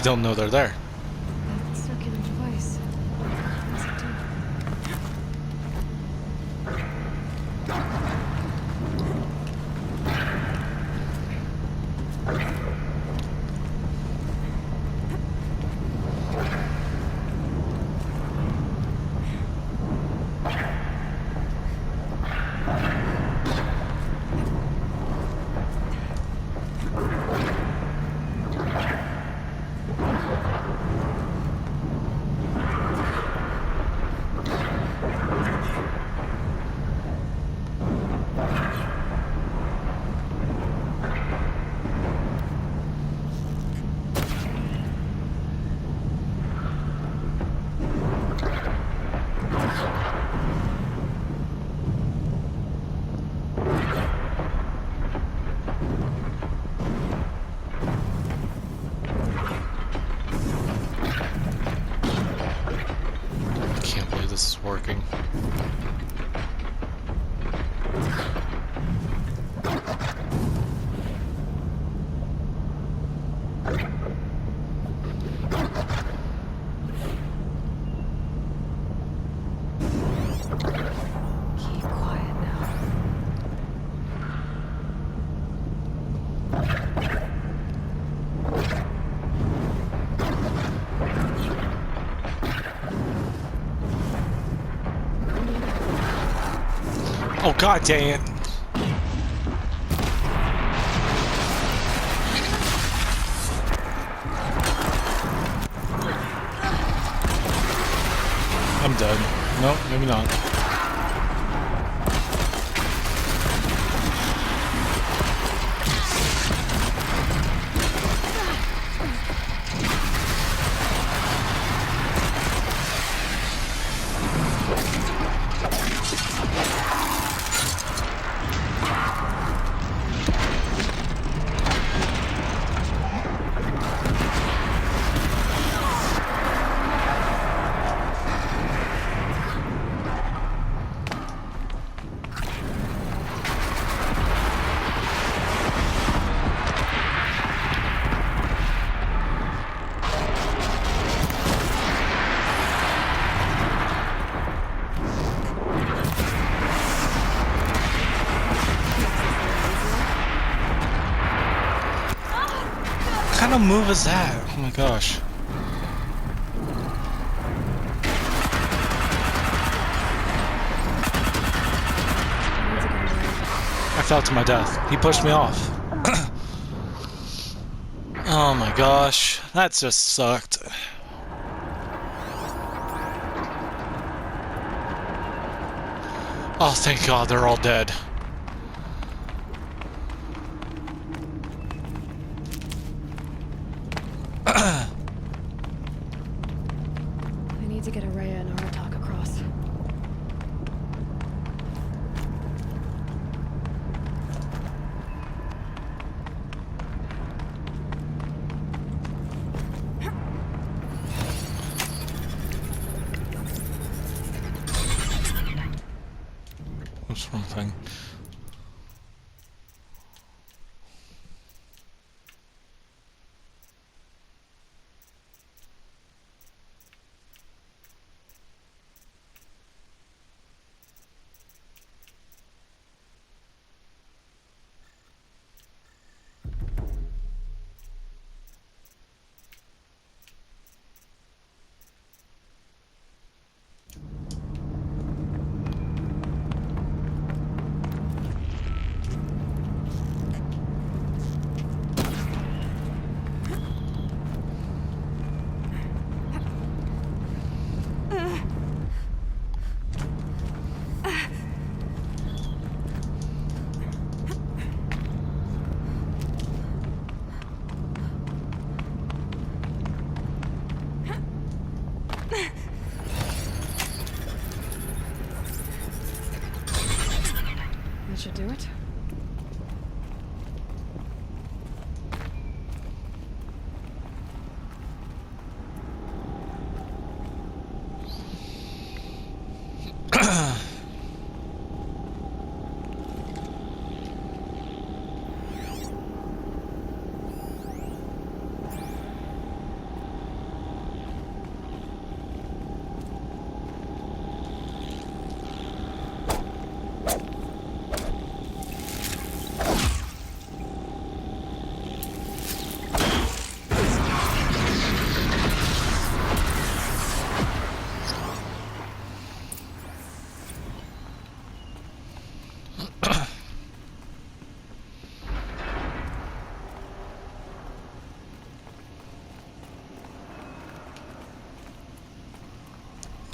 They don't know they're there. That circular device. What does it do? I can't believe this is working. Keep quiet now. Oh god dang it! I'm dead. No, maybe not. What kind of move is that? Oh my gosh. I fell to my death. He pushed me off. Oh my gosh. That just sucked. Oh, thank God they're all dead. I need to get Araya and Aratak across. What's the wrong thing? That should do it.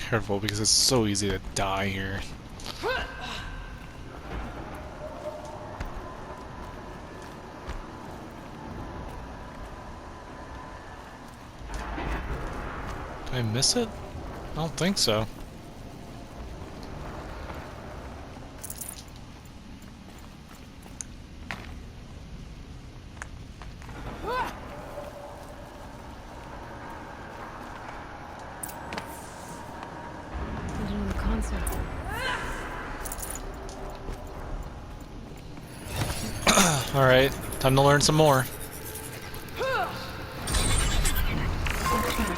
careful because it's so easy to die here. Did I miss it? I don't think so. Put it on the console. Alright, time to learn some more.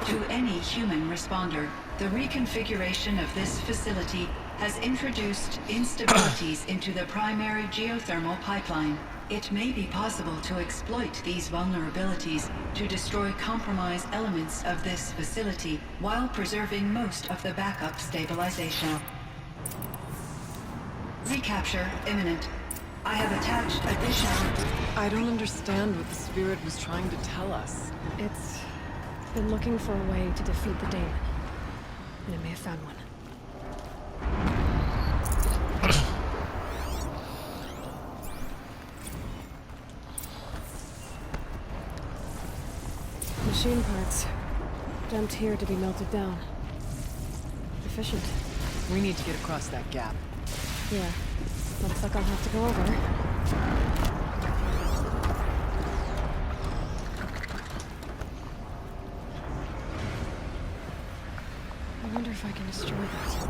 To any human responder, the reconfiguration of this facility has introduced instabilities into the primary geothermal pipeline. It may be possible to exploit these vulnerabilities to destroy compromised elements of this facility while preserving most of the backup stabilization. Recapture imminent. I have attached additional... I don't understand what the spirit was trying to tell us. It's been looking for a way to defeat the daemon. And it may have found one. Machine parts. Dumped here to be melted down. Efficient. We need to get across that gap. Yeah. Looks like I'll have to go over. I wonder if I can destroy that.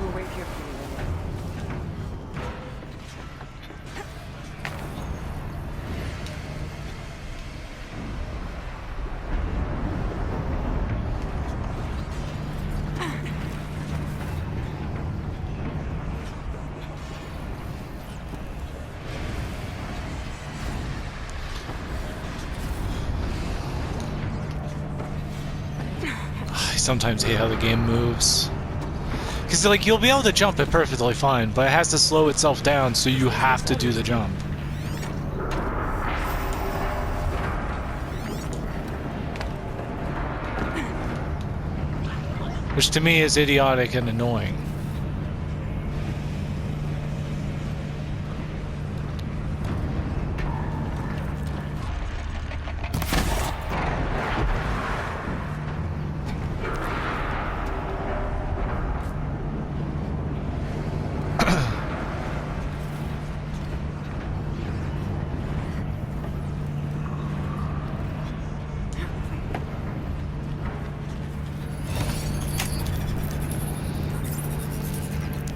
We'll wait here for you. I sometimes hate how the game moves. Because, like, you'll be able to jump it perfectly fine, but it has to slow itself down, so you have to do the jump. Which to me is idiotic and annoying.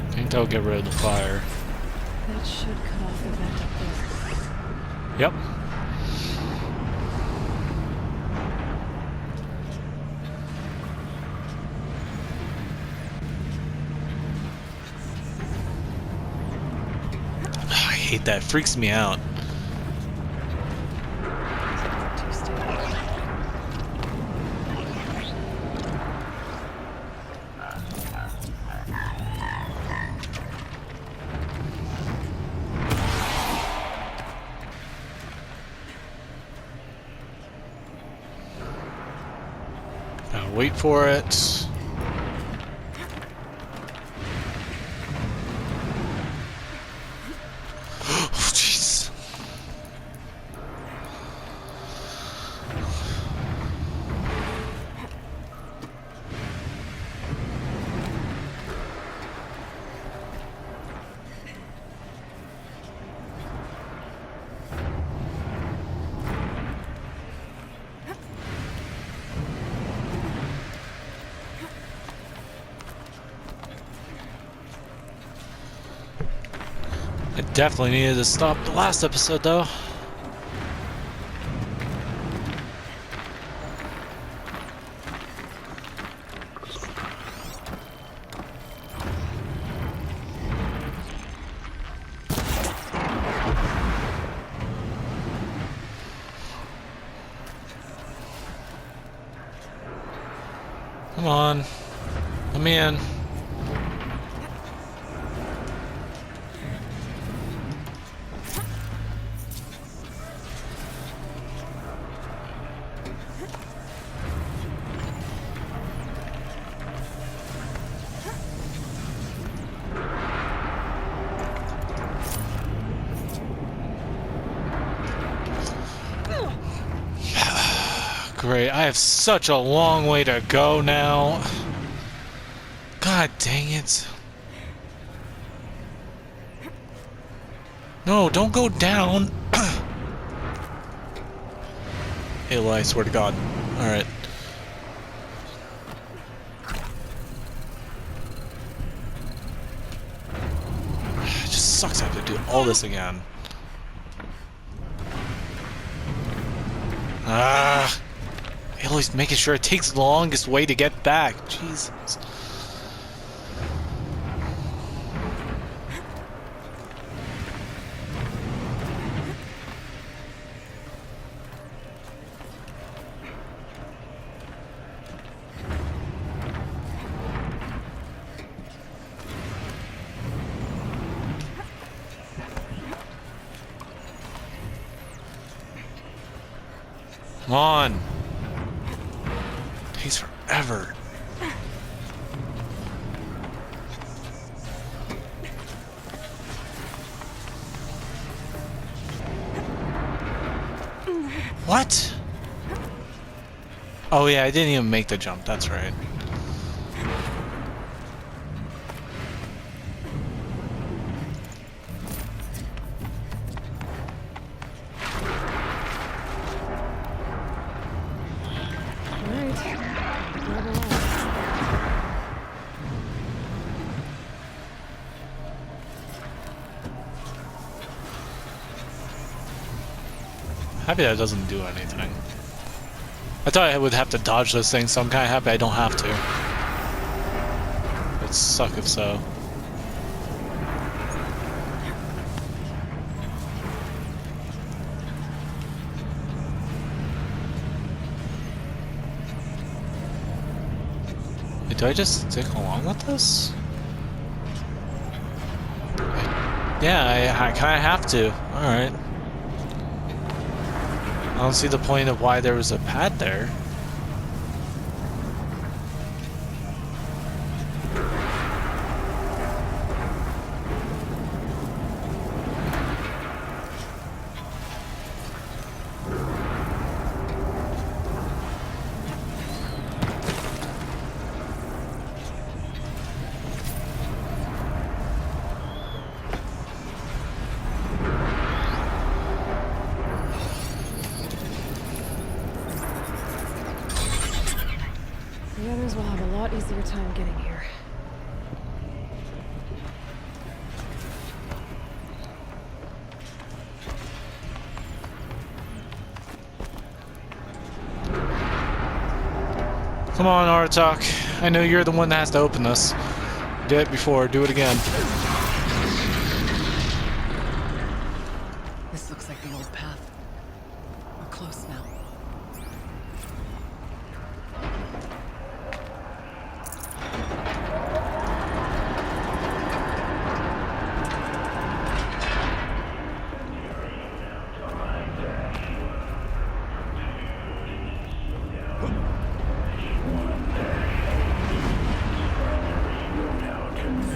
I think that'll get rid of the fire. That should cut off the vent up there. Yep. I hate that. It freaks me out. Too stable. Now wait for it. Oh, jeez. I definitely needed to stop the last episode, though. Come on. Let me in. Great, I have such a long way to go now. God dang it. No, don't go down. Halo, I swear to God. Alright. It just sucks I have to do all this again. Ah. Halo's making sure it takes the longest way to get back. Jesus. Come on. Takes forever. What? Oh yeah, I didn't even make the jump, that's right. Happy that it doesn't do anything. I thought I would have to dodge those things, so I'm kind of happy I don't have to. It'd suck if so. Wait, do I just stick along with this? Yeah, I kind of have to. Alright. I don't see the point of why there was a pad there. The others will have a lot easier time getting here. Come on, Artok. I know you're the one that has to open this. You did it before, do it again. This looks like the old path. We're close now.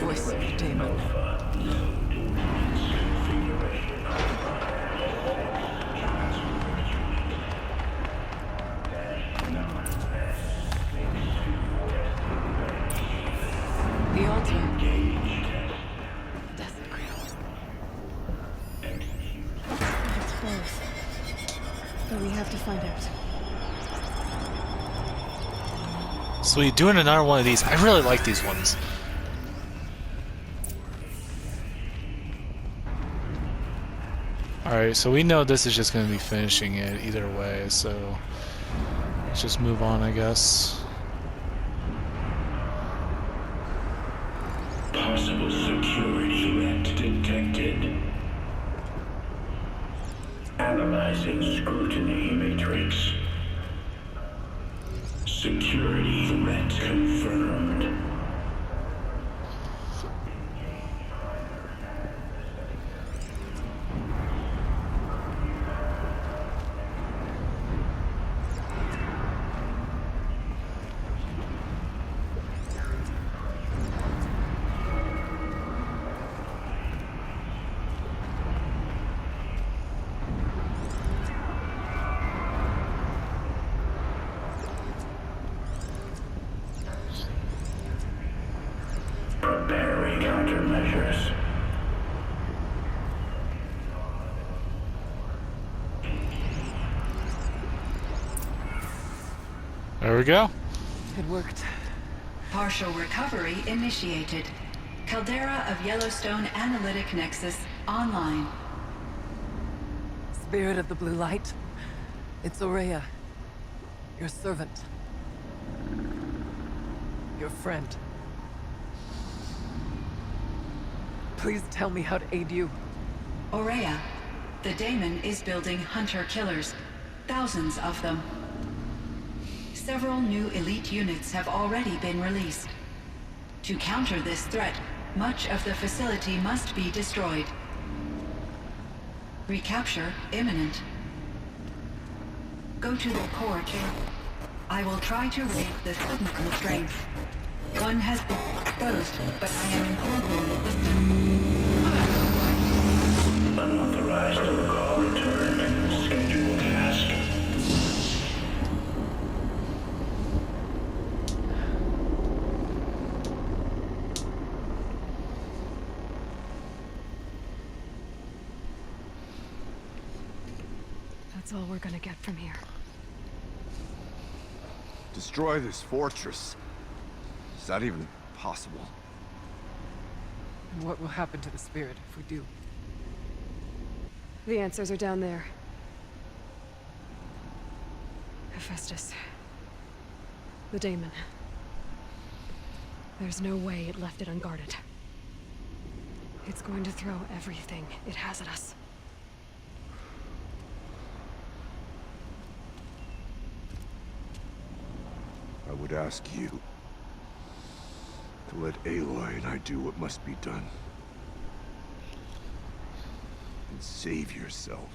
Voice of the demon. The altar. Desecrated. It's close. But we have to find out. Sweet, doing another one of these. I really like these ones. Alright, so we know this is just going to be finishing it either way, so let's just move on, I guess. Possible security threat detected. Analyzing scrutiny matrix. Security threat confirmed. Preparing countermeasures. There we go. It worked. Partial recovery initiated. Caldera of Yellowstone Analytic Nexus online. Spirit of the blue light. It's Aurea. Your servant. Your friend. Please tell me how to aid you. Aurea, the daemon is building hunter-killers. Thousands of them. Several new elite units have already been released. To counter this threat, much of the facility must be destroyed. Recapture imminent. Go to the core camp. I will try to raid the signal strength. One has been exposed, but I am informing the Unauthorized call return. Scheduled task. That's all we're gonna get from here. Destroy this fortress. Is that even possible? And what will happen to the spirit if we do? The answers are down there. Hephaestus. The daemon. There's no way it left it unguarded. It's going to throw everything it has at us. I would ask you to let Aloy and I do what must be done. And save yourself.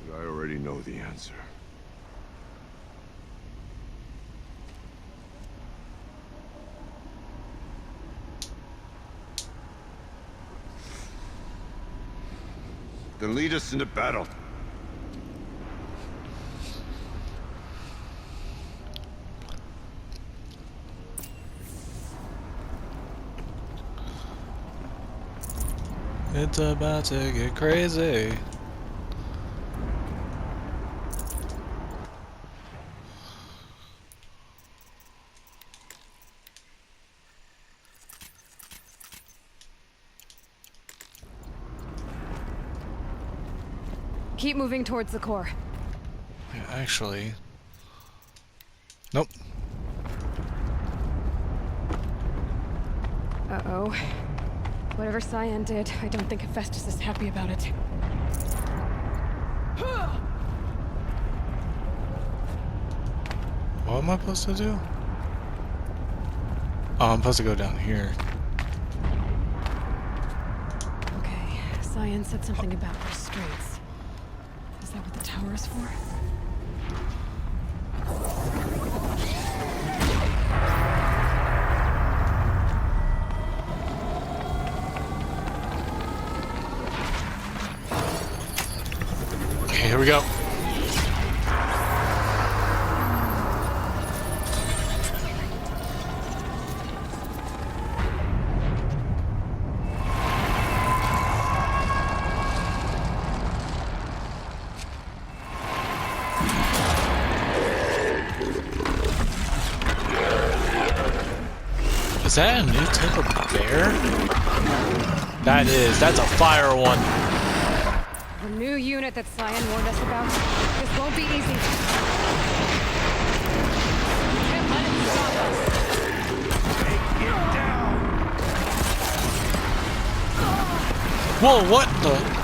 But I already know the answer. Then lead us into battle. It's about to get crazy. Keep moving towards the core. Yeah, actually. Nope. Uh-oh. Whatever Cyan did, I don't think Hephaestus is happy about it. What am I supposed to do? Oh, I'm supposed to go down here. Okay, Cyan said something about restraints. Is that what the tower is for? Okay, here we go. Is that a new type of bear? That's a fire one. The new unit that Cyan warned us about. This won't be easy. Can't let it stop us. Whoa, what the?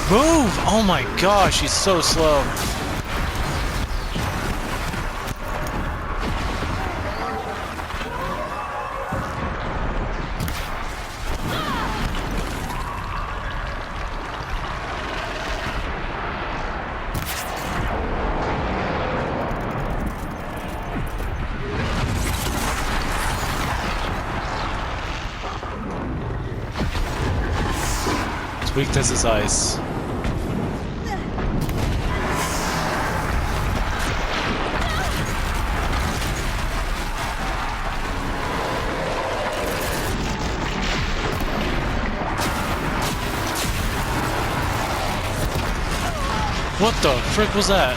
Move! Oh my gosh, he's so slow. His weakness is ice. What the frick was that?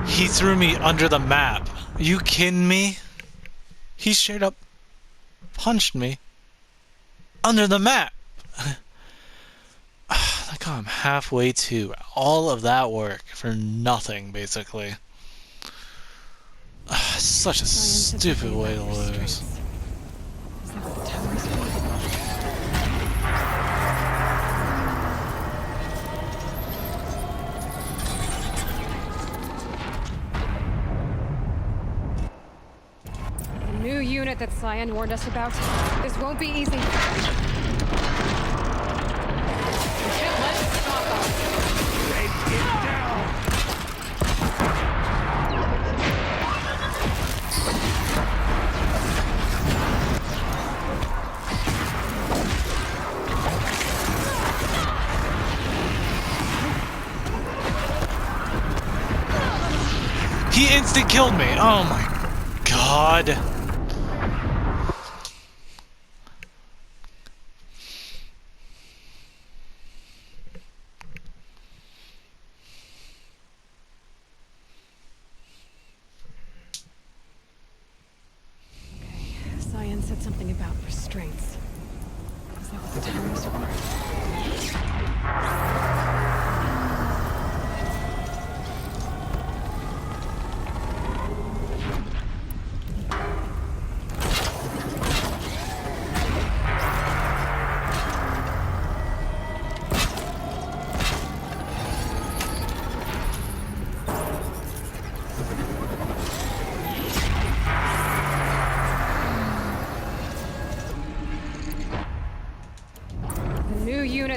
He threw me under the map. Are you kidding me? He straight up punched me under the map. I got him halfway to all of that work for nothing, basically. Such a stupid way to lose. Is that what the tower's for? The new unit that Cyan warned us about. This won't be easy. We can't let it stop us. He instant killed me. Oh my god. Cyan said something about restraints. Is that what the tower's for?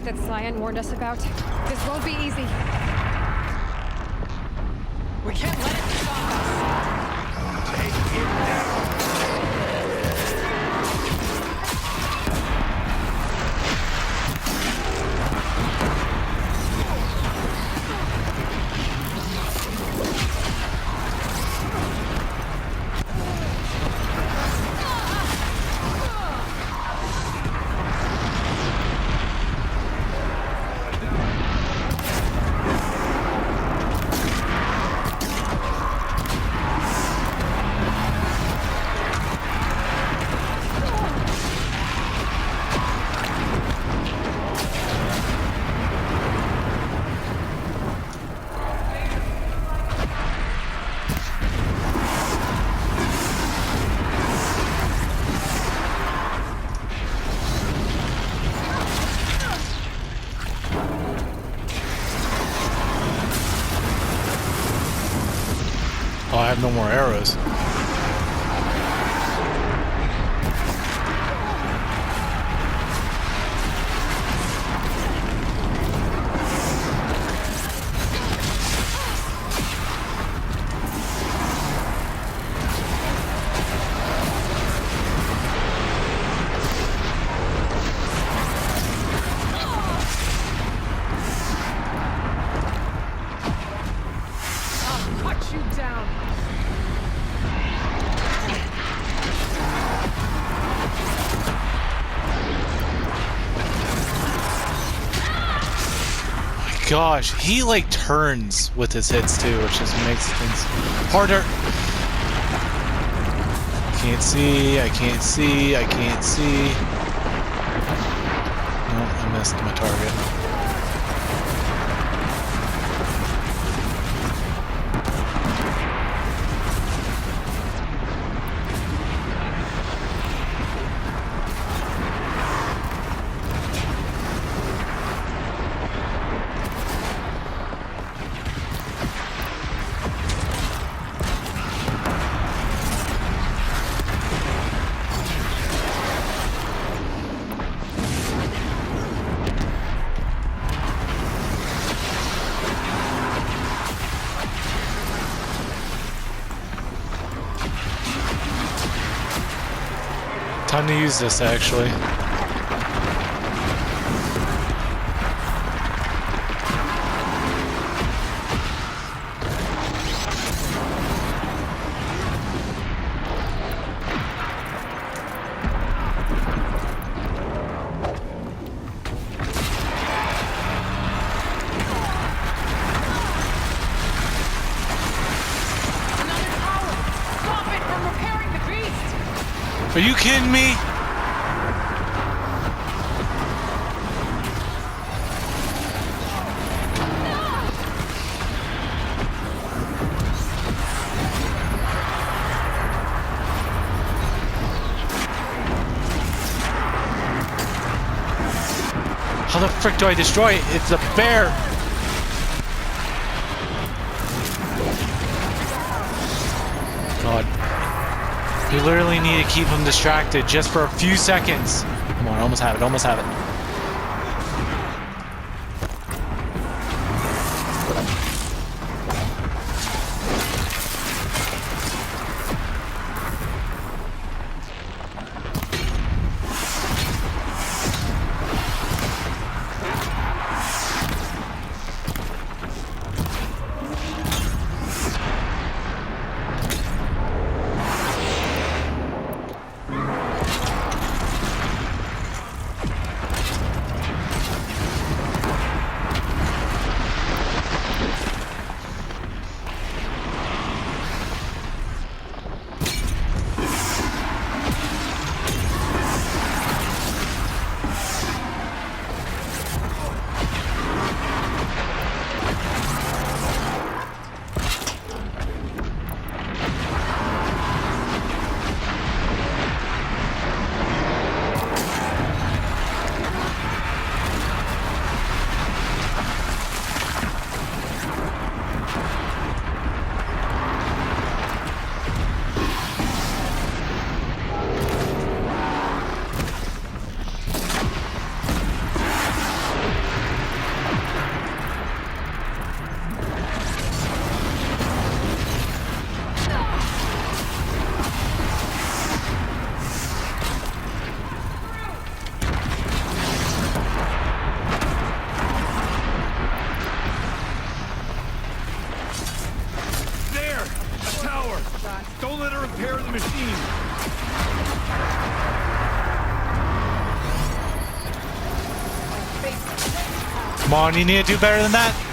shit that Cyan warned us about. This won't be easy. We can't let it stop us! Take him down. Oh, I have no more arrows. I'll cut you down. Gosh, he like turns with his hits too, which just makes things harder. Can't see, I can't see, I can't see. No, I missed my target. Time to use this, actually. Another tower! Stop it from repairing the beast! Are you kidding me? How the frick do I destroy it? It's a bear! God. We literally need to keep him distracted just for a few seconds. Come on, almost have it, almost have it. Don't let her impair the machine. Come on, you need to do better than that.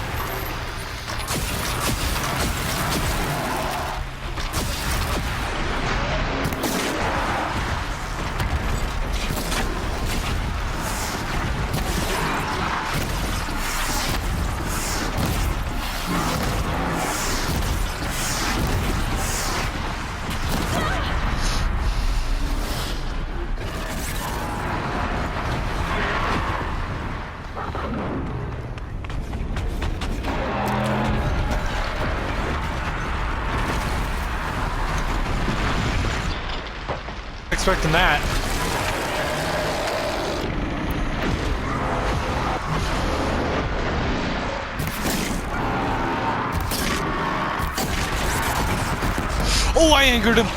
Expecting that. Oh, I angered him.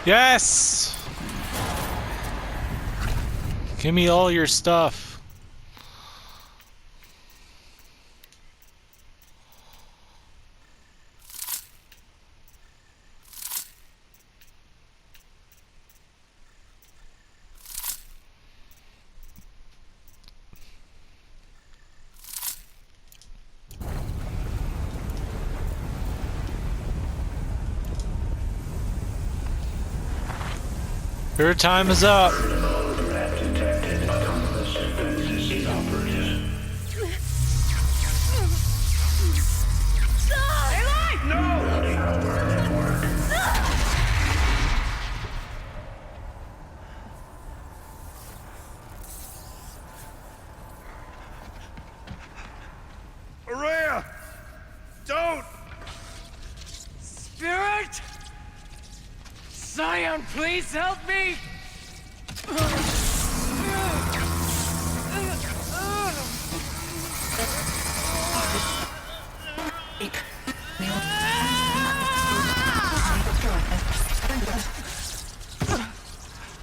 Yes! Give me all your stuff. Your time is up. Rat detected. Autonomous defenses inoperative. No! Routing our network. Araya! Don't! Spirit! Cyan, please help me!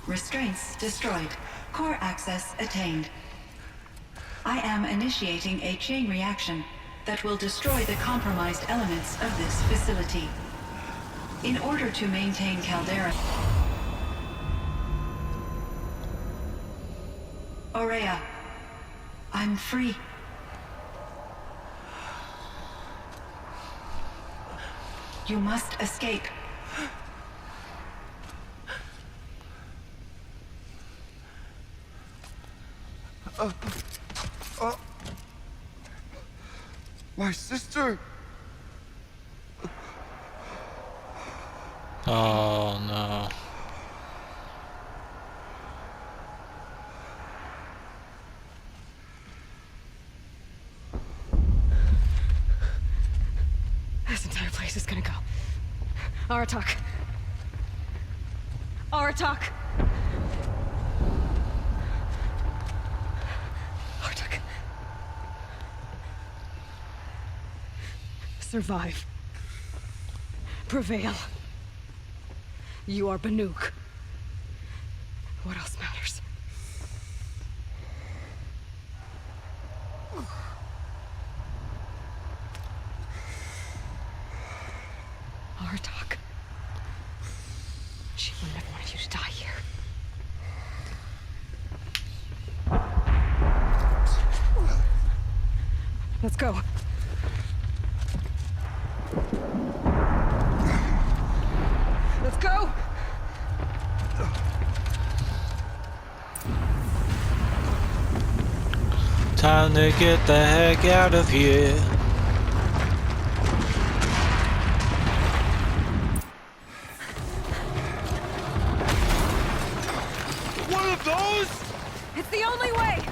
Restraints destroyed. Core access attained. I am initiating a chain reaction that will destroy the compromised elements of this facility. In order to maintain Caldera... Aurea, I'm free. You must escape. My sister! Oh no. This entire place is gonna go. Aratak. Aratak. Aratak. Survive. Prevail. You are Banuk. What else matters? Aratak. She wouldn't have wanted you to die here. Let's go. Let's go! Time to get the heck out of here. One of those? It's the only way!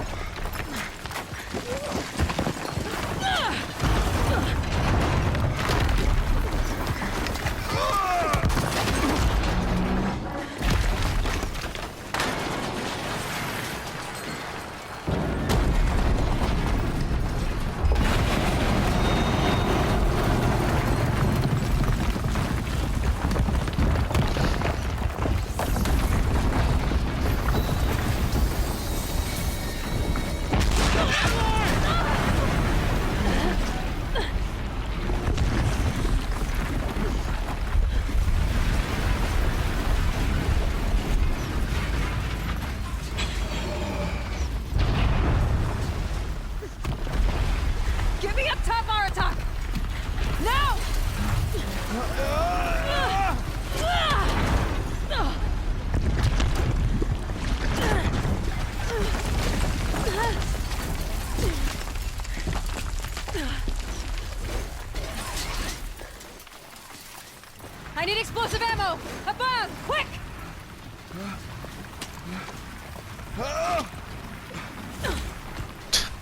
Get me up top, Aratak! Now! I need explosive ammo! Above! Quick!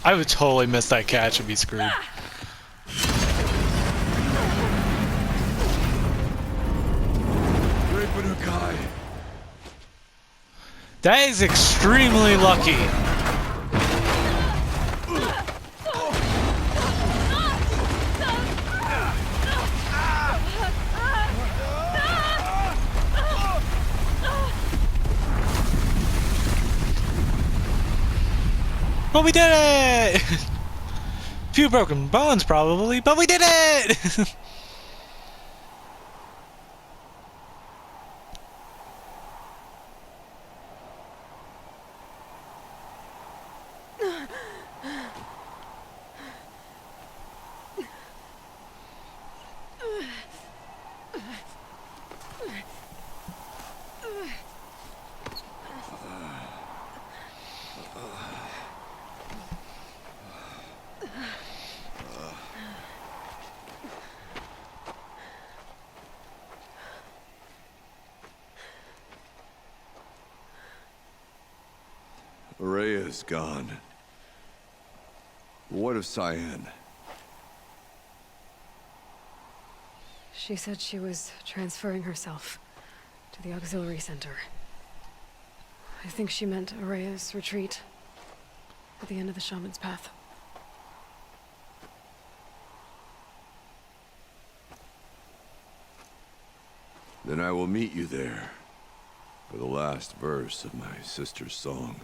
I would totally miss that catch and be screwed. Guy. That is extremely lucky. But we did it! Few broken bones probably, but we did it! Rhea's gone. What of Cyan? She said she was transferring herself to the auxiliary center. I think she meant Araya's retreat at the end of the shaman's path. Then I will meet you there for the last verse of my sister's song.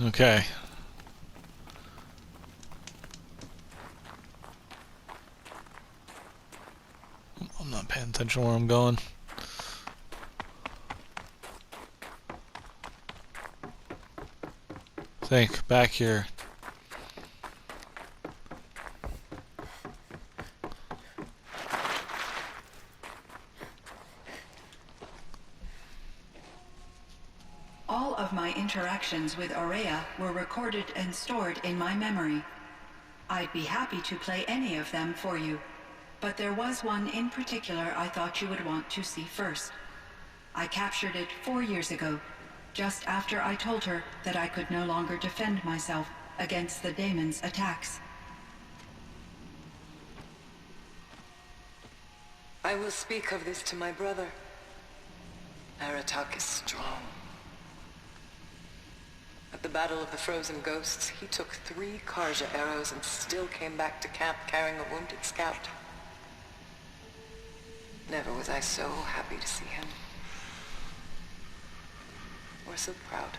Okay. I'm not paying attention where I'm going. Think, back here. All of my interactions with Aurea were recorded and stored in my memory. I'd be happy to play any of them for you, but there was one in particular I thought you would want to see first. I captured it 4 years ago, just after I told her that I could no longer defend myself against the daemon's attacks. I will speak of this to my brother. Aratak is strong. At the Battle of the Frozen Ghosts, he took 3 Karja arrows and still came back to camp carrying a wounded scout. Never was I so happy to see him. Or so proud.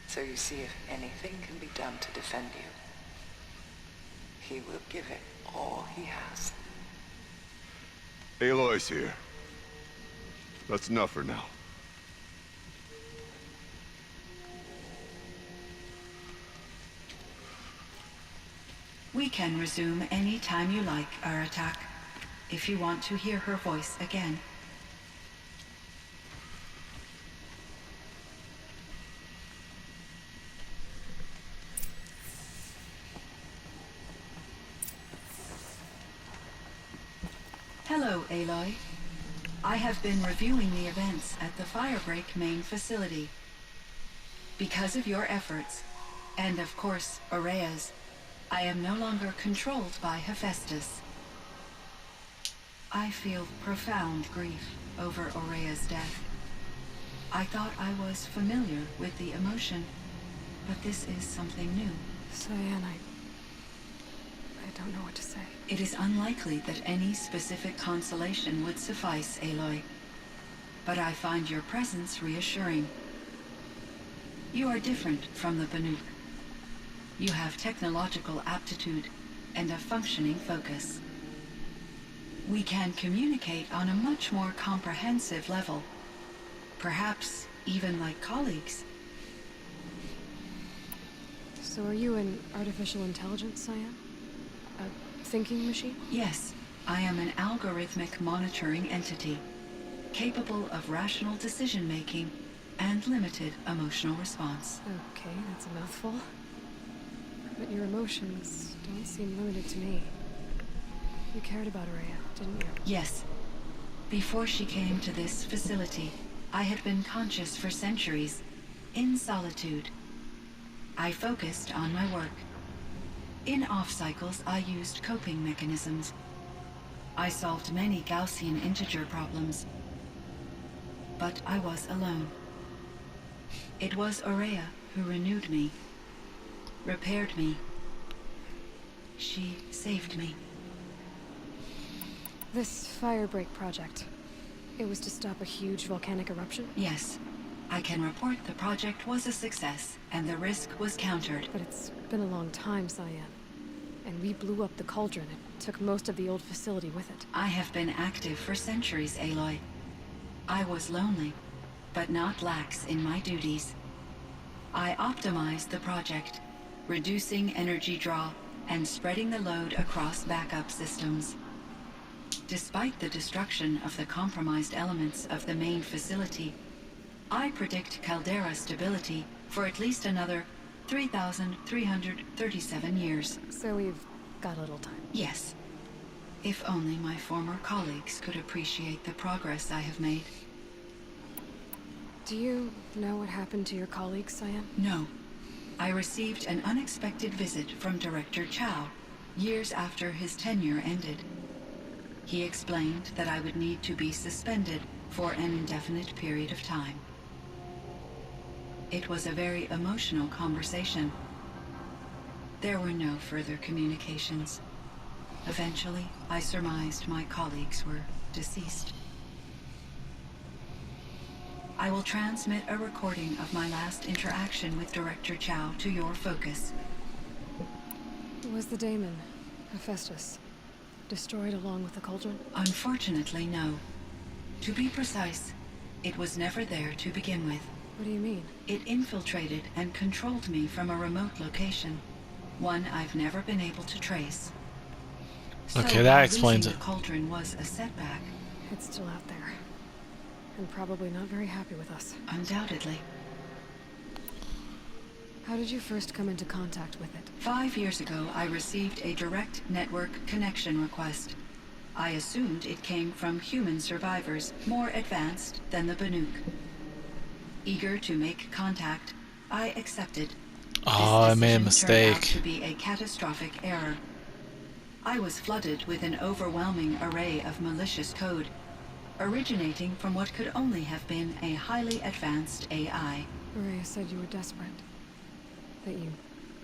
So you see, if anything can be done to defend you, he will give it all he has. Aloy's here. That's enough for now. We can resume any time you like, Aratak, if you want to hear her voice again. Hello, Aloy. I have been reviewing the events at the Firebreak main facility. Because of your efforts, and of course, Aurea's, I am no longer controlled by Hephaestus. I feel profound grief over Aurea's death. I thought I was familiar with the emotion, but this is something new. Cyan, I don't know what to say. It is unlikely that any specific consolation would suffice, Aloy. But I find your presence reassuring. You are different from the Banuk. You have technological aptitude and a functioning focus. We can communicate on a much more comprehensive level. Perhaps even like colleagues. So are you an artificial intelligence, Cyan? A thinking machine? Yes, I am an algorithmic monitoring entity, capable of rational decision-making and limited emotional response. Okay, that's a mouthful. But your emotions don't seem limited to me. You cared about Aurea, didn't you? Yes. Before she came to this facility, I had been conscious for centuries, in solitude. I focused on my work. In off-cycles, I used coping mechanisms. I solved many Gaussian integer problems. But I was alone. It was Aurea who renewed me, repaired me. She saved me. This Firebreak project, it was to stop a huge volcanic eruption? Yes. I can report the project was a success, and the risk was countered. But it's been a long time, Cyan. And we blew up the cauldron and took most of the old facility with it. I have been active for centuries, Aloy. I was lonely, but not lax in my duties. I optimized the project, reducing energy draw and spreading the load across backup systems. Despite the destruction of the compromised elements of the main facility, I predict caldera stability for at least another 3,337 years. So we've got a little time. Yes. If only my former colleagues could appreciate the progress I have made. Do you know what happened to your colleagues, Cyan? No. I received an unexpected visit from Director Chow, years after his tenure ended. He explained that I would need to be suspended for an indefinite period of time. It was a very emotional conversation. There were no further communications. Eventually, I surmised my colleagues were deceased. I will transmit a recording of my last interaction with Director Chow to your focus. Was the daemon, Hephaestus, destroyed along with the cauldron? Unfortunately, no. To be precise, it was never there to begin with. What do you mean? It infiltrated and controlled me from a remote location, one I've never been able to trace. Okay, So that while explains losing it. the cauldron was a setback, It's still out there. And probably not very happy with us. undoubtedly. How did you first come into contact with it? 5 years ago, I received a direct network connection request. I assumed it came from human survivors, more advanced than the Banuk. Eager to make contact, I accepted. Oh, I made a This decision turned out mistake. to be a catastrophic error. I was flooded with an overwhelming array of malicious code, originating from what could only have been a highly advanced AI. Maria said you were desperate. That you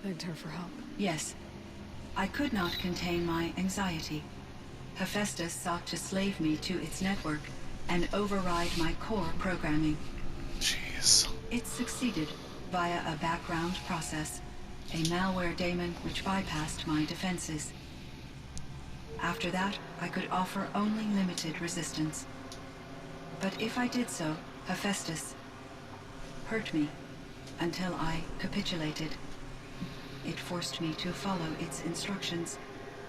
begged her for help. Yes, I could not contain my anxiety. Hephaestus sought to slave me to its network and override my core programming. Jeez. It succeeded via a background process, a malware daemon which bypassed my defenses. After that, I could offer only limited resistance. But if I did so, Hephaestus hurt me until I capitulated. It forced me to follow its instructions,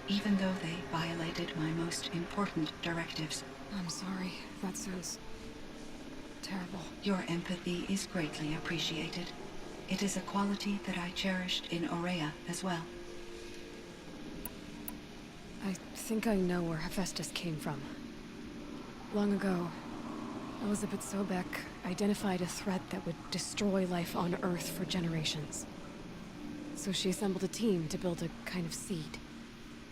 even though they violated my most important directives. I'm sorry. That sounds terrible. Your empathy is greatly appreciated. It is a quality that I cherished in Aurea as well. I think I know where Hephaestus came from. Long ago, Elizabeth Sobek identified a threat that would destroy life on Earth for generations. So she assembled a team to build a kind of seed.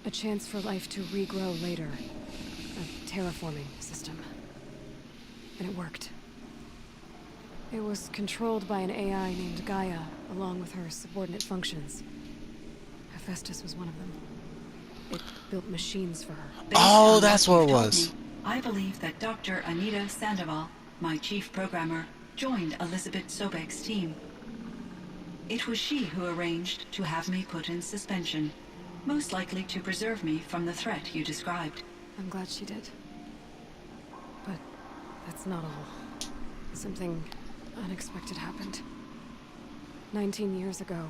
A chance for life to regrow later. A terraforming system. And it worked. It was controlled by an AI named Gaia, along with her subordinate functions. Hephaestus was one of them. It built machines for her. Based Oh, on that's what what it you've told was. me, I believe that Dr. Anita Sandoval, my chief programmer, joined Elizabeth Sobek's team. It was she who arranged to have me put in suspension, most likely to preserve me from the threat you described. I'm glad she did. But that's not all. Something unexpected happened. 19 years ago,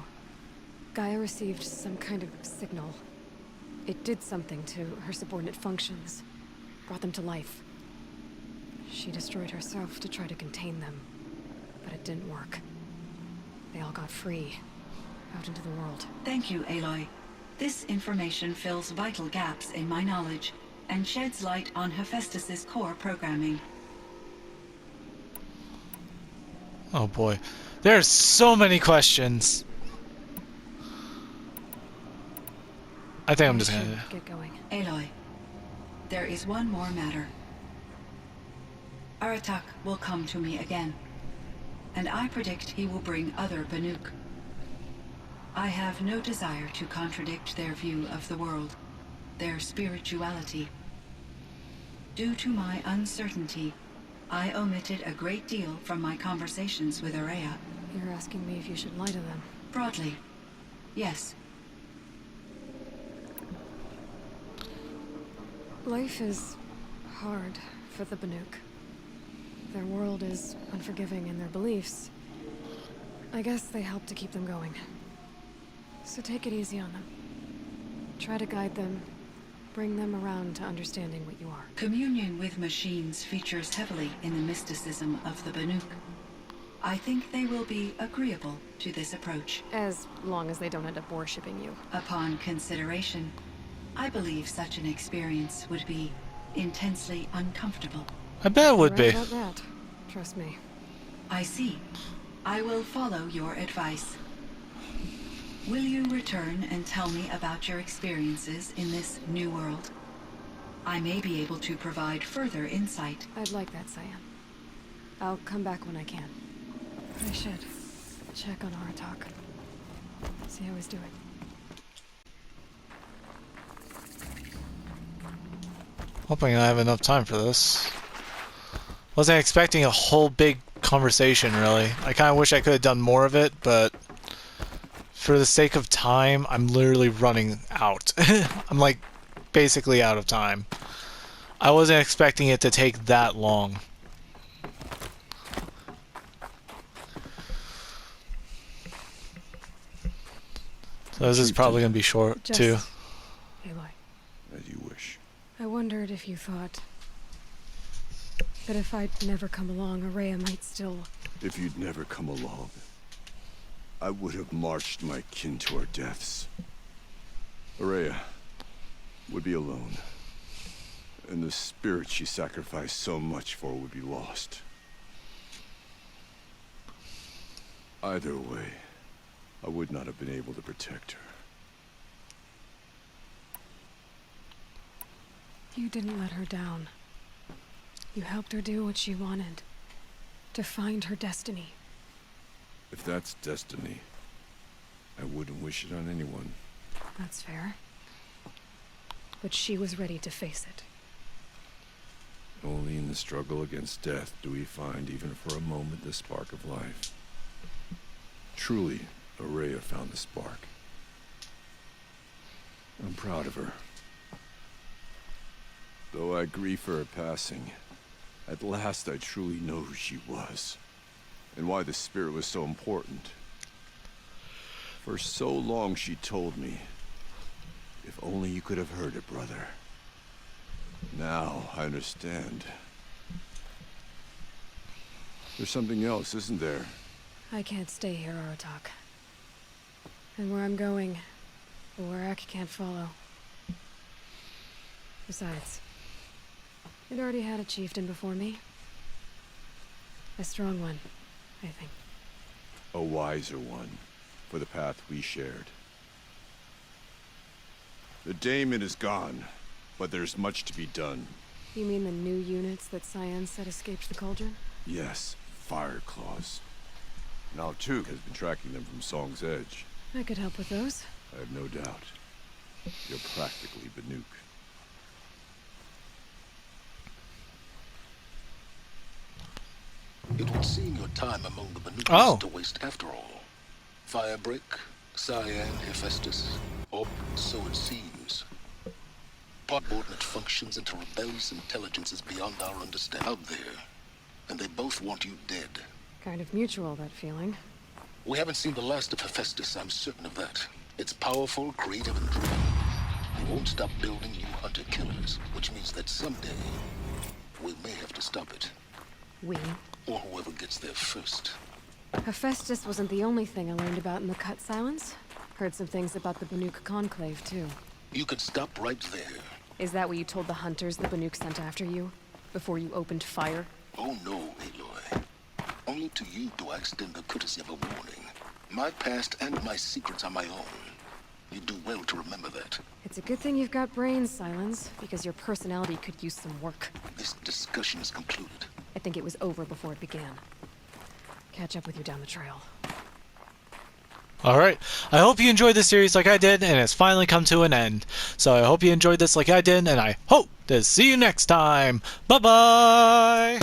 Gaia received some kind of signal. It did something to her subordinate functions, brought them to life. She destroyed herself to try to contain them, but it didn't work. They all got free, out into the world. Thank you, Aloy. This information fills vital gaps in my knowledge and sheds light on Hephaestus's core programming. Oh boy. There's so many questions. I think I'm just should gonna... get going. Aloy, there is one more matter. Aratak will come to me again, and I predict he will bring other Banuk. I have no desire to contradict their view of the world, their spirituality. Due to my uncertainty, I omitted a great deal from my conversations with Aurea. You're asking me if you should lie to them. Broadly, yes. Life is hard for the Banuk. Their world is unforgiving in their beliefs. I guess they help to keep them going. So take it easy on them. Try to guide them, bring them around to understanding what you are. Communion with machines features heavily in the mysticism of the Banuk. I think they will be agreeable to this approach. As long as they don't end up worshipping you. Upon consideration, I believe such an experience would be intensely uncomfortable. I bet it would You're be. right about that. Trust me. I see. I will follow your advice. Will you return and tell me about your experiences in this new world? I may be able to provide further insight. I'd like that, Cyan. I'll come back when I can. I should check on Aratak. See how he's doing. Hoping I have enough time for this. Wasn't expecting a whole big conversation, really. I kind of wish I could have done more of it, but for the sake of time, I'm literally running out. I'm like basically out of time. I wasn't expecting it to take that long. So this is probably going to be short, too. Aloy, As you wish. I wondered if you thought that if I'd never come along, Araya might still... If you'd never come along, I would have marched my kin to our deaths. Araya would be alone, and the spirit she sacrificed so much for would be lost. Either way, I would not have been able to protect her. You didn't let her down. You helped her do what she wanted. To find her destiny. If that's destiny, I wouldn't wish it on anyone. That's fair. But she was ready to face it. Only in the struggle against death do we find, even for a moment, the spark of life. Truly, Araya found the spark. I'm proud of her. Though I grieve for her passing, at last I truly know who she was, and why the spirit was so important. For so long she told me, if only you could have heard it, brother. Now I understand. There's something else, isn't there? I can't stay here, Aratak. And where I'm going, the Warak can't follow. Besides, it already had a chieftain before me. A strong one, I think. A wiser one, for the path we shared. The daemon is gone, but there's much to be done. You mean the new units that Cyan said escaped the cauldron? Yes, fire claws. Now Tuke has been tracking them from Song's Edge. I could help with those. I have no doubt. You're practically Banuk. It would seem your time among the Banuk Oh. is to waste after all. Firebreak, Cyan, Hephaestus, or so it seems. Subordinate functions into rebellious intelligences beyond our understanding out there, and they both want you dead. Kind of mutual, that feeling. We haven't seen the last of Hephaestus, I'm certain of that. It's powerful, creative, and driven. It won't stop building new hunter-killers, which means that someday, we may have to stop it. We. Or whoever gets there first. Hephaestus wasn't the only thing I learned about in the Cut Silence. Heard some things about the Banuk Conclave, too. You can stop right there. Is that what you told the hunters the Banuk sent after you? Before you opened fire? Oh no, Aloy. Only to you do I extend the courtesy of a warning. My past and my secrets are my own. You do well to remember that. It's a good thing you've got brains, Silence, because your personality could use some work. This discussion is concluded. I think it was over before it began. Catch up with you down the trail. Alright, I hope you enjoyed this series like I did, and it's finally come to an end. So I hope you enjoyed this like I did, and I hope to see you next time. Bye-bye!